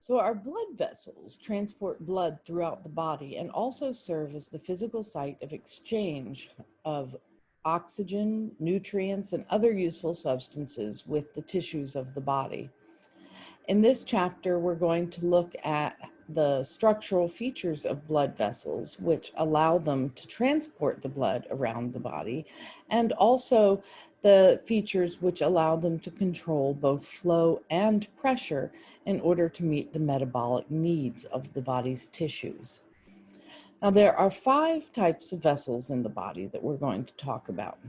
So our blood vessels transport blood throughout the body and also serve as the physical site of exchange of oxygen, nutrients, and other useful substances with the tissues of the body. In this chapter, we're going to look at the structural features of blood vessels, which allow them to transport the blood around the body, and also the features which allow them to control both flow and pressure in order to meet the metabolic needs of the body's tissues. Now, there are 5 types of vessels in the body that we're going to talk about.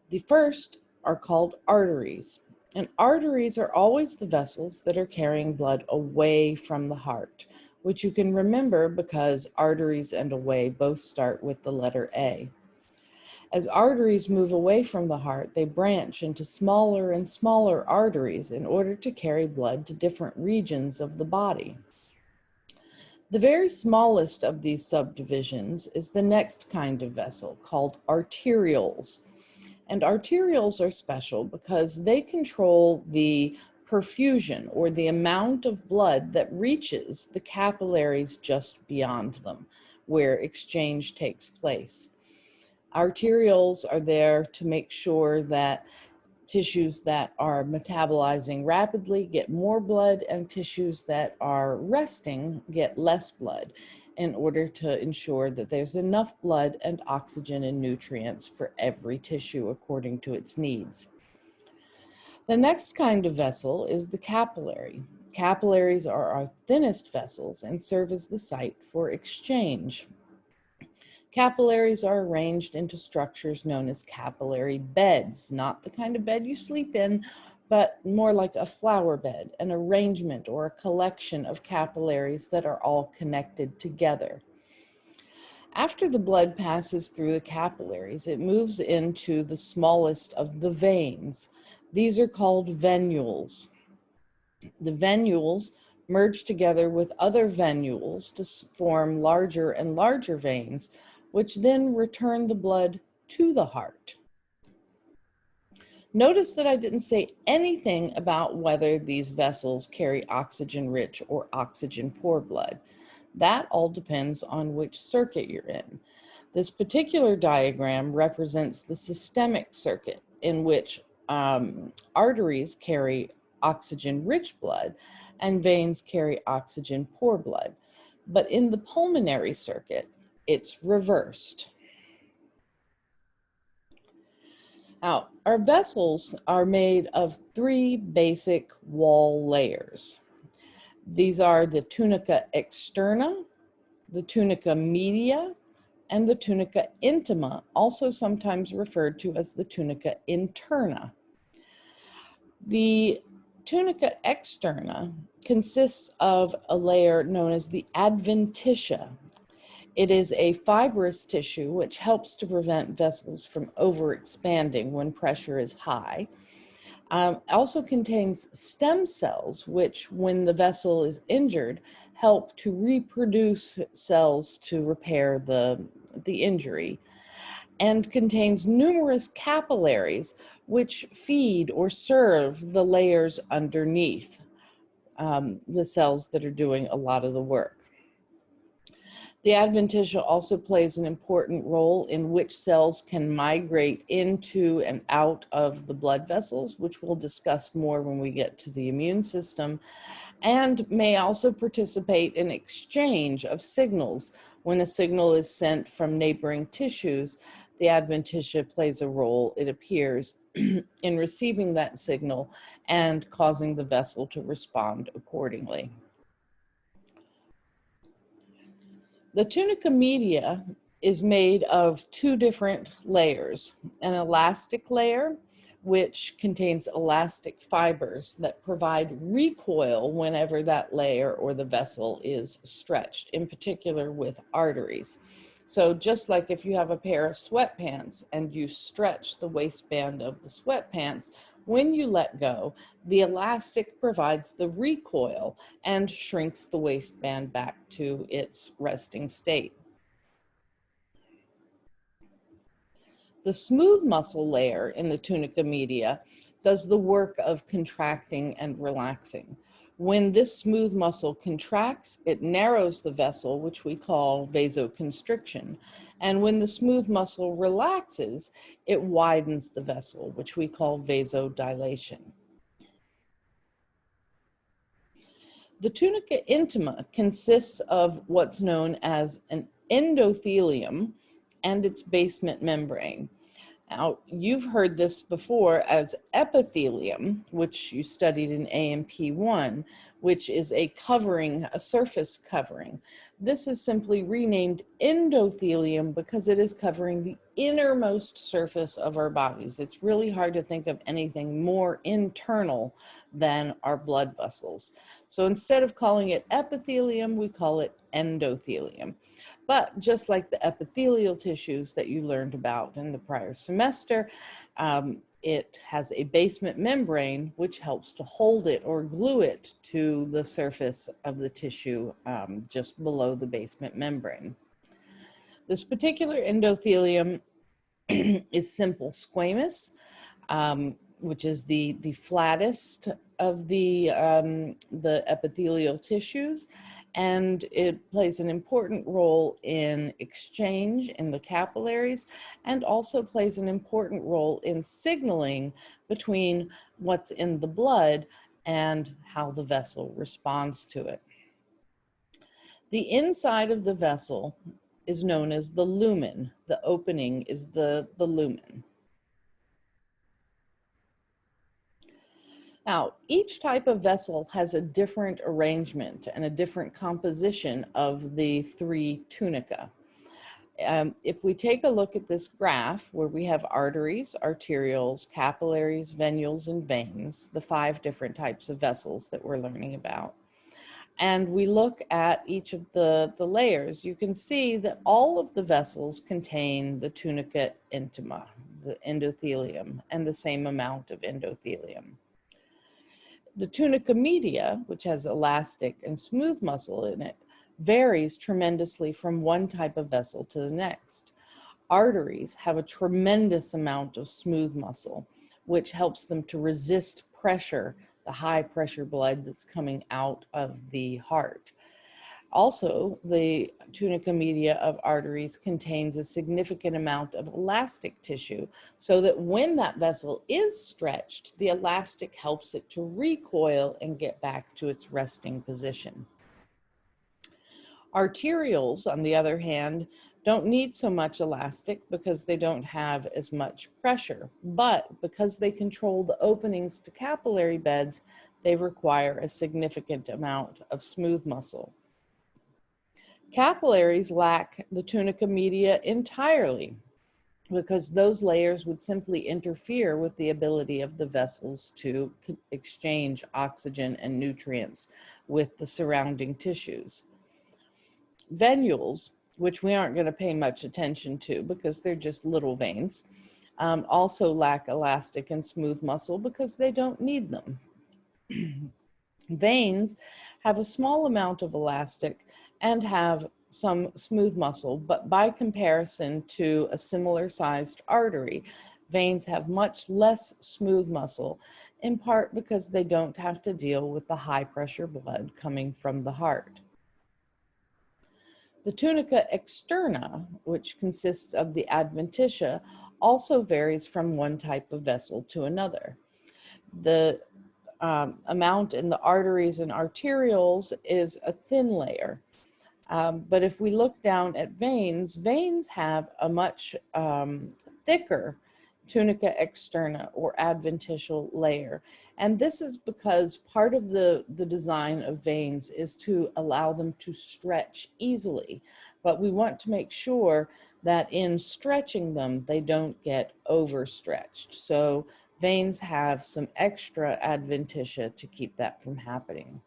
The first are called arteries. And arteries are always the vessels that are carrying blood away from the heart, which you can remember because arteries and away both start with the letter A. As arteries move away from the heart, they branch into smaller and smaller arteries in order to carry blood to different regions of the body. The very smallest of these subdivisions is the next kind of vessel called arterioles. And arterioles are special because they control the perfusion or the amount of blood that reaches the capillaries just beyond them, where exchange takes place. Arterioles are there to make sure that tissues that are metabolizing rapidly get more blood and tissues that are resting get less blood in order to ensure that there's enough blood and oxygen and nutrients for every tissue according to its needs. The next kind of vessel is the capillary. Capillaries are our thinnest vessels and serve as the site for exchange. Capillaries are arranged into structures known as capillary beds, not the kind of bed you sleep in, but more like a flower bed, an arrangement or a collection of capillaries that are all connected together. After the blood passes through the capillaries, it moves into the smallest of the veins. These are called venules. The venules merge together with other venules to form larger and larger veins, which then return the blood to the heart. Notice that I didn't say anything about whether these vessels carry oxygen-rich or oxygen-poor blood. That all depends on which circuit you're in. This particular diagram represents the systemic circuit in which arteries carry oxygen-rich blood and veins carry oxygen-poor blood. But in the pulmonary circuit, it's reversed. Now, our vessels are made of 3 basic wall layers. These are the tunica externa, the tunica media, and the tunica intima, also sometimes referred to as the tunica interna. The tunica externa consists of a layer known as the adventitia. It is a fibrous tissue which helps to prevent vessels from overexpanding when pressure is high. Also contains stem cells, which when the vessel is injured, help to reproduce cells to repair the injury, and contains numerous capillaries which feed or serve the layers underneath, the cells that are doing a lot of the work. The adventitia also plays an important role in which cells can migrate into and out of the blood vessels, which we'll discuss more when we get to the immune system, and may also participate in exchange of signals. When a signal is sent from neighboring tissues, the adventitia plays a role, it appears, in receiving that signal and causing the vessel to respond accordingly. The tunica media is made of 2 different layers, an elastic layer, which contains elastic fibers that provide recoil whenever that layer or the vessel is stretched, in particular with arteries. So just like if you have a pair of sweatpants and you stretch the waistband of the sweatpants, when you let go, the elastic provides the recoil and shrinks the waistband back to its resting state. The smooth muscle layer in the tunica media does the work of contracting and relaxing. When this smooth muscle contracts, it narrows the vessel, which we call vasoconstriction. And when the smooth muscle relaxes, it widens the vessel, which we call vasodilation. The tunica intima consists of what's known as an endothelium and its basement membrane. Now, you've heard this before as epithelium, which you studied in AMP1, which is a covering, a surface covering. This is simply renamed endothelium because it is covering the innermost surface of our bodies. It's really hard to think of anything more internal than our blood vessels. So instead of calling it epithelium, we call it endothelium. But just like the epithelial tissues that you learned about in the prior semester, it has a basement membrane which helps to hold it or glue it to the surface of the tissue just below the basement membrane. This particular endothelium is simple squamous, which is the flattest of the epithelial tissues, and it plays an important role in exchange in the capillaries and also plays an important role in signaling between what's in the blood and how the vessel responds to it. The inside of the vessel is known as the lumen. The opening is the lumen. Now, each type of vessel has a different arrangement and a different composition of the three tunica. If we take a look at this graph where we have arteries, arterioles, capillaries, venules, and veins, the 5 different types of vessels that we're learning about, and we look at each of the layers, you can see that all of the vessels contain the tunica intima, the endothelium, and the same amount of endothelium. The tunica media, which has elastic and smooth muscle in it, varies tremendously from one type of vessel to the next. Arteries have a tremendous amount of smooth muscle, which helps them to resist pressure, the high pressure blood that's coming out of the heart. Also, the tunica media of arteries contains a significant amount of elastic tissue, so that when that vessel is stretched, the elastic helps it to recoil and get back to its resting position. Arterioles, on the other hand, don't need so much elastic because they don't have as much pressure, but because they control the openings to capillary beds, they require a significant amount of smooth muscle. Capillaries lack the tunica media entirely because those layers would simply interfere with the ability of the vessels to exchange oxygen and nutrients with the surrounding tissues. Venules, which we aren't going to pay much attention to because they're just little veins, also lack elastic and smooth muscle because they don't need them. Veins have a small amount of elastic and have some smooth muscle, but by comparison to a similar sized artery, veins have much less smooth muscle, in part because they don't have to deal with the high pressure blood coming from the heart. The tunica externa, which consists of the adventitia, also varies from one type of vessel to another. The amount in the arteries and arterioles is a thin layer. But if we look down at veins, veins have a much thicker tunica externa or adventitial layer. And this is because part of the design of veins is to allow them to stretch easily. But we want to make sure that in stretching them, they don't get overstretched. So veins have some extra adventitia to keep that from happening.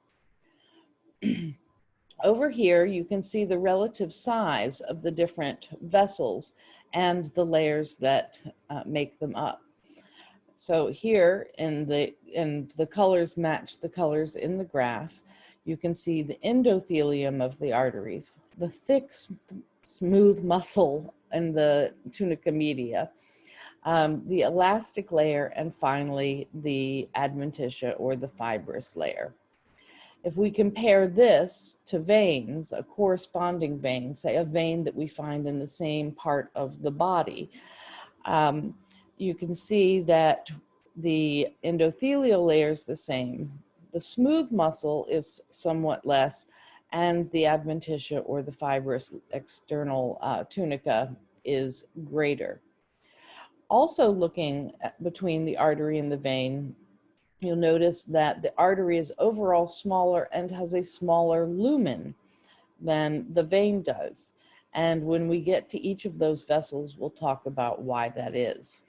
Over here, you can see the relative size of the different vessels and the layers that make them up. So here, and the colors match the colors in the graph. You can see the endothelium of the arteries, the thick, smooth muscle in the tunica media, the elastic layer, and finally the adventitia or the fibrous layer. If we compare this to veins, a corresponding vein, say a vein that we find in the same part of the body, you can see that the endothelial layer is the same. The smooth muscle is somewhat less, and the adventitia, or the fibrous external tunica, is greater. Also looking between the artery and the vein, you'll notice that the artery is overall smaller and has a smaller lumen than the vein does. And when we get to each of those vessels, we'll talk about why that is.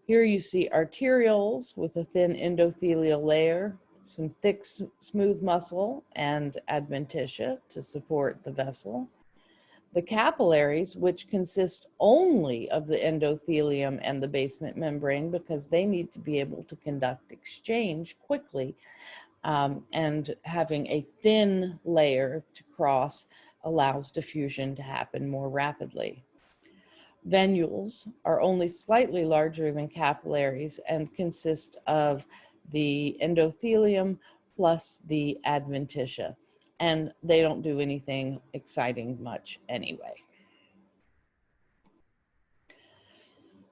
Here you see arterioles with a thin endothelial layer, some thick, smooth muscle, and adventitia to support the vessel. The capillaries, which consist only of the endothelium and the basement membrane because they need to be able to conduct exchange quickly, and having a thin layer to cross allows diffusion to happen more rapidly. Venules are only slightly larger than capillaries and consist of the endothelium plus the adventitia, and they don't do anything exciting much anyway.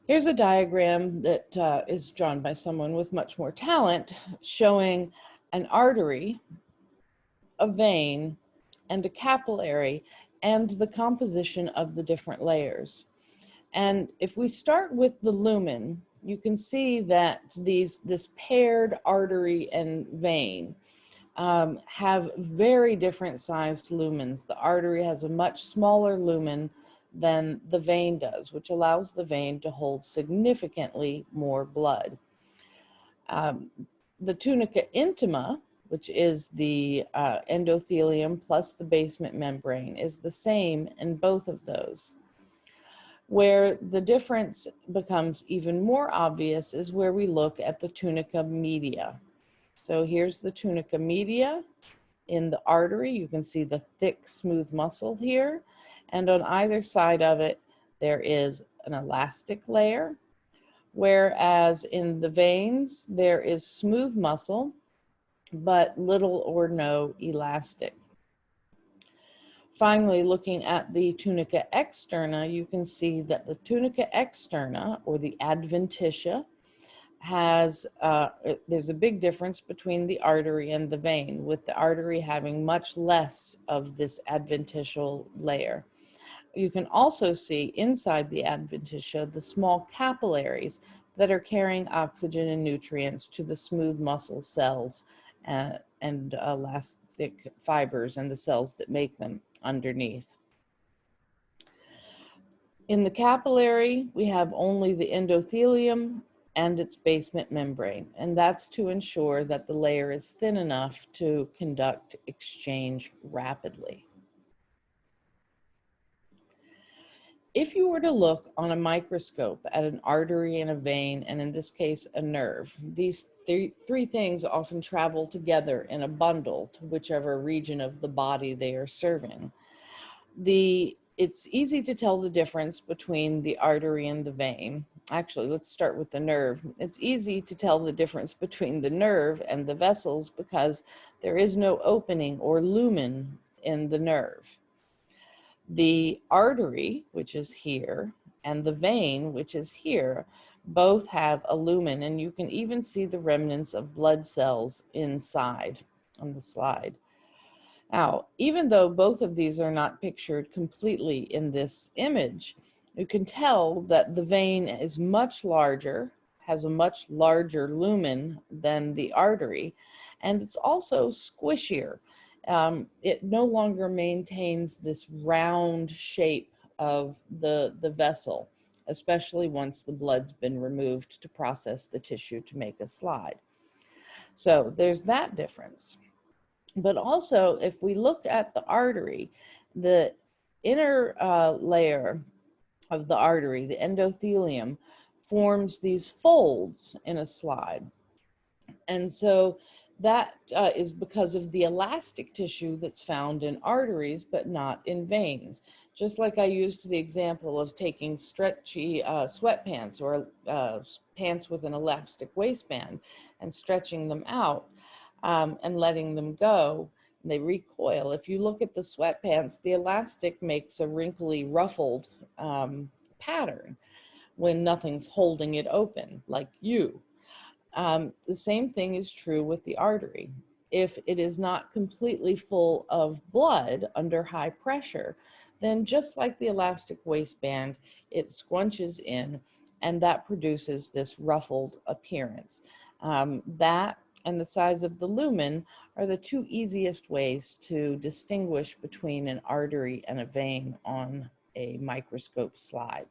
Here's a diagram that is drawn by someone with much more talent, showing an artery, a vein, and a capillary, and the composition of the different layers. And if we start with the lumen, you can see that this paired artery and vein have very different sized lumens. The artery has a much smaller lumen than the vein does, which allows the vein to hold significantly more blood. The tunica intima, which is the endothelium plus the basement membrane, is the same in both of those. Where the difference becomes even more obvious is where we look at the tunica media. So here's the tunica media in the artery. You can see the thick, smooth muscle here. And on either side of it, there is an elastic layer. Whereas in the veins, there is smooth muscle, but little or no elastic. Finally, looking at the tunica externa, you can see that the tunica externa, or the adventitia, has, there's a big difference between the artery and the vein, with the artery having much less of this adventitial layer. You can also see inside the adventitia the small capillaries that are carrying oxygen and nutrients to the smooth muscle cells and elastic fibers and the cells that make them underneath. In the capillary, we have only the endothelium and its basement membrane, and that's to ensure that the layer is thin enough to conduct exchange rapidly. If you were to look on a microscope at an artery and a vein, and in this case, a nerve, these three things often travel together in a bundle to whichever region of the body they are serving. It's easy to tell the difference between the artery and the vein. Actually, let's start with the nerve. It's easy to tell the difference between the nerve and the vessels because there is no opening or lumen in the nerve. The artery, which is here, and the vein, which is here, both have a lumen, and you can even see the remnants of blood cells inside on the slide. Now, even though both of these are not pictured completely in this image, you can tell that the vein is much larger, has a much larger lumen than the artery, and it's also squishier. It no longer maintains this round shape of the vessel, especially once the blood's been removed to process the tissue to make a slide. So there's that difference. But also, if we look at the artery, the inner layer of the artery, the endothelium, forms these folds in a slide. And so that is because of the elastic tissue that's found in arteries, but not in veins. Just like I used the example of taking stretchy sweatpants or pants with an elastic waistband and stretching them out. and letting them go. And they recoil. If you look at the sweatpants, the elastic makes a wrinkly, ruffled pattern when nothing's holding it open, like you. The same thing is true with the artery. If it is not completely full of blood under high pressure, then just like the elastic waistband, it scrunches in and that produces this ruffled appearance. That and the size of the lumen are the two easiest ways to distinguish between an artery and a vein on a microscope slide.